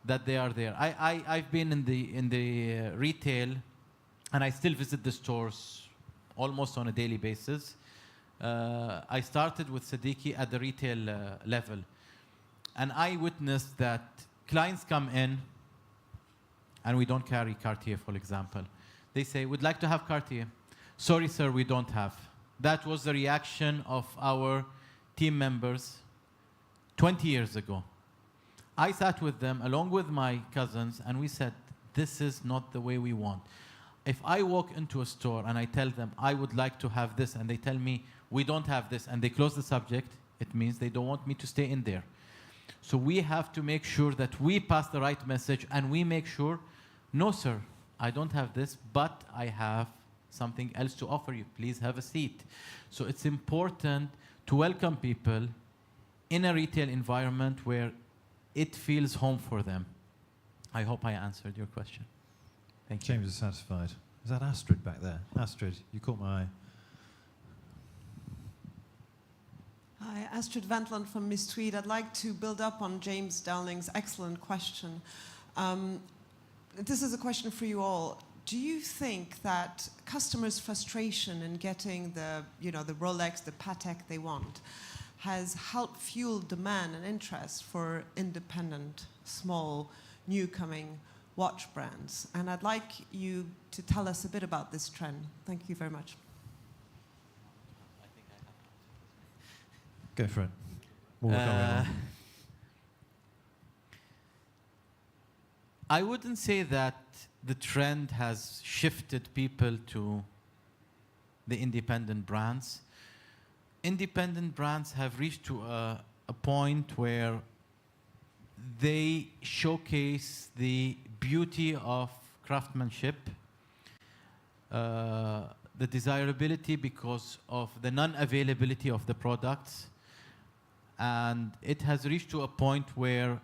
that they are there. I've been in the retail, and I still visit the stores almost on a daily basis. I started with Seddiqi at the retail level, and I witnessed that clients come in, and we don't carry Cartier, for example. They say, we'd like to have Cartier. Sorry, sir, we don't have. That was the reaction of our team members 20 years ago. I sat with them along with my cousins, and we said, this is not the way we want. If I walk into a store and I tell them, I would like to have this, and they tell me, we don't have this, and they close the subject, it means they don't want me to stay in there. So we have to make sure that we pass the right message, and we make sure, no, sir, I don't have this, but I have something else to offer you. Please have a seat. So it's important to welcome people in a retail environment where it feels home for them. I hope I answered your question. Thank you. James is satisfied. Is that Astrid back there? Astrid, you caught my eye. Hi, Astrid Ventland from Miss Tweed. I'd like to build up on James Dowling's excellent question. This is a question for you all. Do you think that customers' frustration in getting the Rolex, the Patek they want, has helped fuel demand and interest for independent, small, new-coming watch brands? And I'd like you to tell us a bit about this trend. Thank you very much. Go for it. We'll work our way along. I wouldn't say that the trend has shifted people to the independent brands. Independent brands have reached to a point where they showcase the beauty of craftsmanship, the desirability because of the non-availability of the products, and it has reached to a point where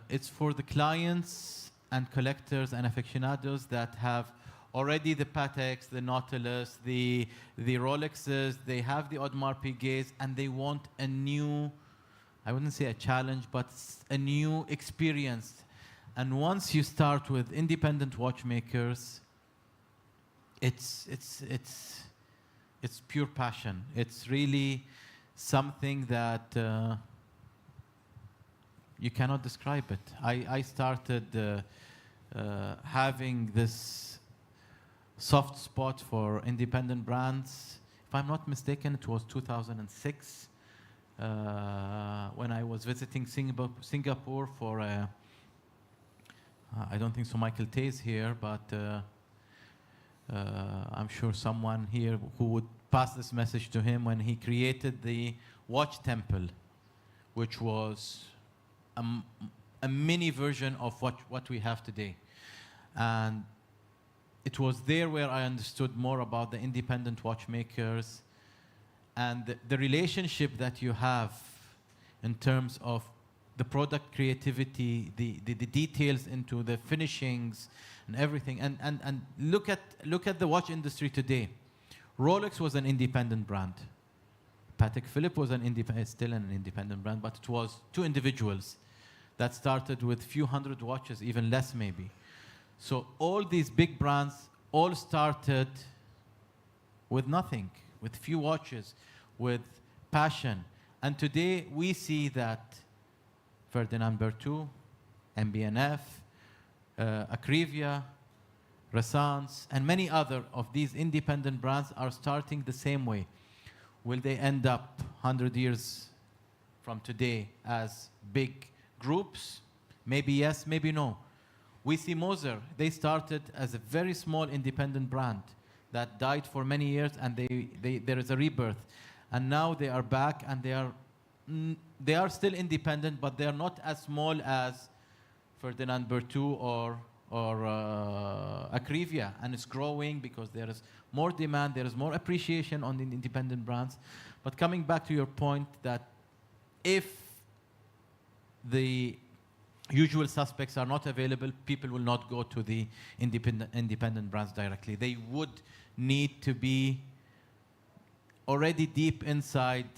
it's for the clients and collectors and aficionados that have already the Pateks, the Nautilus, the Rolexes, they have the Audemars Piguets, and they want a new, I wouldn't say a challenge, but a new experience. And once you start with independent watchmakers, it's pure passion. It's really something that you cannot describe it. I started having this soft spot for independent brands. If I'm not mistaken, it was 2006 when I was visiting Singapore for I don't think so Michael Tay is here, but I'm sure someone here who would pass this message to him when he created the Watch Temple, which was a mini version of what we have today. And it was there where I understood more about the independent watchmakers and the relationship that you have in terms of the product creativity, the details into the finishings and everything. And look at the watch industry today. Rolex was an independent brand. Patek Philippe was still an independent brand, but it was two individuals that started with few hundred watches, even less maybe. So all these big brands all started with nothing, with few watches, with passion. And today we see that Ferdinand Berthoud, MB&F, Acrivia, Renaissance, and many other of these independent brands are starting the same way. Will they end up 100 years from today as big groups? Maybe yes, maybe no. We see Moser. They started as a very small independent brand that died for many years, and there is a rebirth. And now they are back, and they are still independent, but they are not as small as Ferdinand Berthoud or Acrivia, and it's growing because there is more demand, there is more appreciation on the independent brands. But coming back to your point that if the usual suspects are not available, people will not go to the independent brands directly. They would need to be already deep inside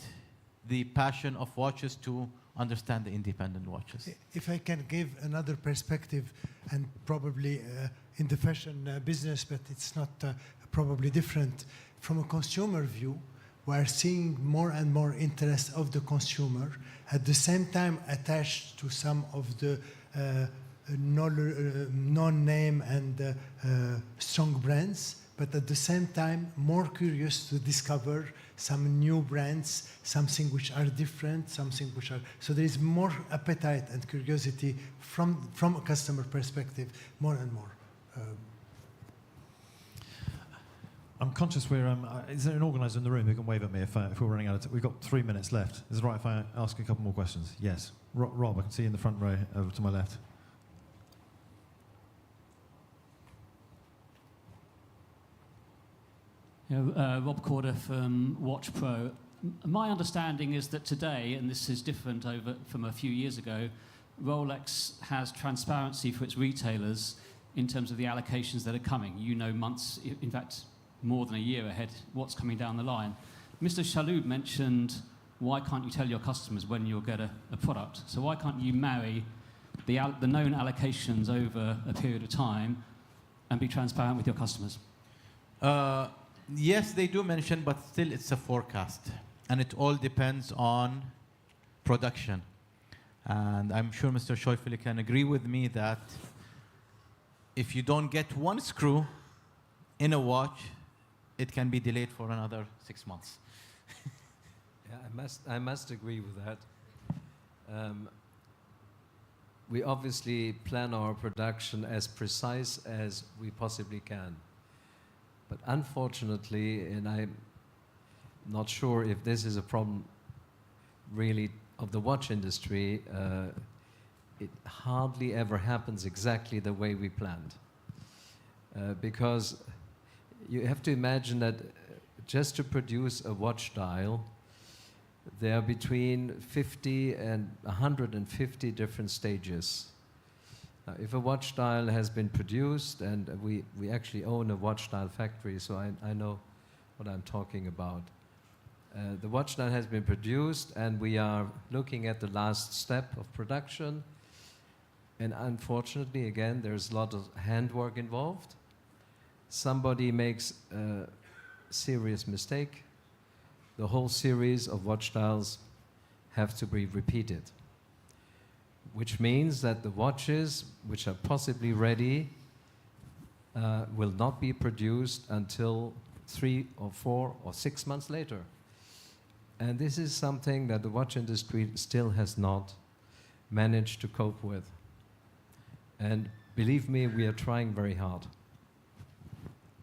the passion of watches to understand the independent watches. If I can give another perspective, and probably in the fashion business, but it's not probably different. From a consumer view, we are seeing more and more interest of the consumer, at the same time attached to some of the non-name and strong brands, but at the same time more curious to discover some new brands, something which are different, something which are... So there is more appetite and curiosity from a customer perspective, more and more. I'm conscious is there an organizer in the room who can wave at me if we're running out of time? We've got 3 minutes left. Is it right if I ask a couple more questions? Yes. Rob, I can see you in the front row over to my left. Rob Corder from Watch Pro. My understanding is that today, and this is different from a few years ago, Rolex has transparency for its retailers in terms of the allocations that are coming. You know months, in fact, more than a year ahead, what's coming down the line. Mr. Chalhoub mentioned, why can't you tell your customers when you'll get a product? So why can't you marry the known allocations over a period of time and be transparent with your customers? Yes, they do mention, but still it's a forecast. And it all depends on production. And I'm sure Mr. Schaufele can agree with me that if you don't get one screw in a watch, it can be delayed for another 6 months. Yeah, I must agree with that. We obviously plan our production as precise as we possibly can. But unfortunately, and I'm not sure if this is a problem really of the watch industry, it hardly ever happens exactly the way we planned. Because you have to imagine that just to produce a watch dial, there are between 50 and 150 different stages. If a watch dial has been produced, and we actually own a watch dial factory, so I know what I'm talking about. The watch dial has been produced, and we are looking at the last step of production. And unfortunately, again, there's a lot of handwork involved. Somebody makes a serious mistake. The whole series of watch dials have to be repeated, which means that the watches which are possibly ready will not be produced until 3 or 4 or 6 months later. And this is something that the watch industry still has not managed to cope with. And believe me, we are trying very hard.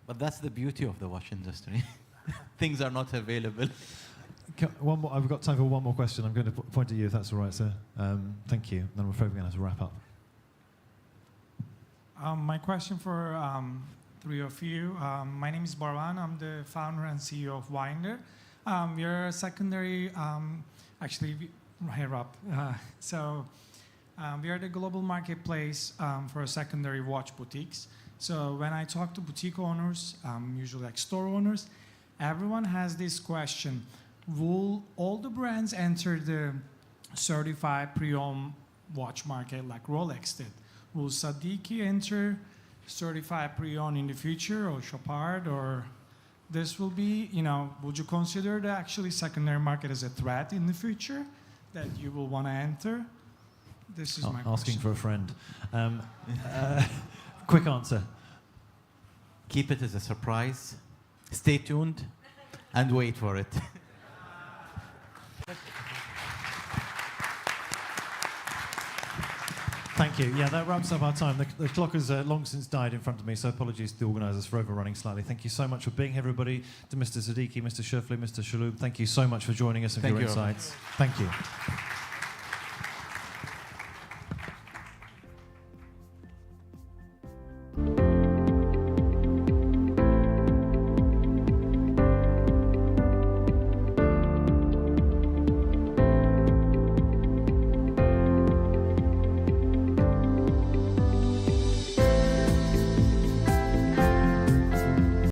But that's the beauty of the watch industry. Things are not available. One more, I've got time for one more question. I'm going to point at you if that's all right, sir. Thank you. Then I'm afraid we're going to have to wrap up. My question for three of you. My name is Barwan. I'm the founder and CEO of Winder. We are a secondary, actually, higher up. We are the global marketplace for secondary watch boutiques. So when I talk to boutique owners, usually like store owners, everyone has this question: will all the brands enter the certified pre-owned watch market like Rolex did? Will Seddiqi enter certified pre-owned in the future, or Chopard, or this will be, would you consider the actually secondary market as a threat in the future that you will want to enter? This is my question. Asking for a friend. Quick answer. Keep it as a surprise. Stay tuned and wait for it. Thank you. Yeah, that wraps up our time. The clock has long since died in front of me, so apologies to the organisers for overrunning slightly. Thank you so much for being here, everybody. To Mr. Seddiqi, Mr. Schaufele, Mr. Chalhoub, thank you so much for joining us and for your insights. Thank you.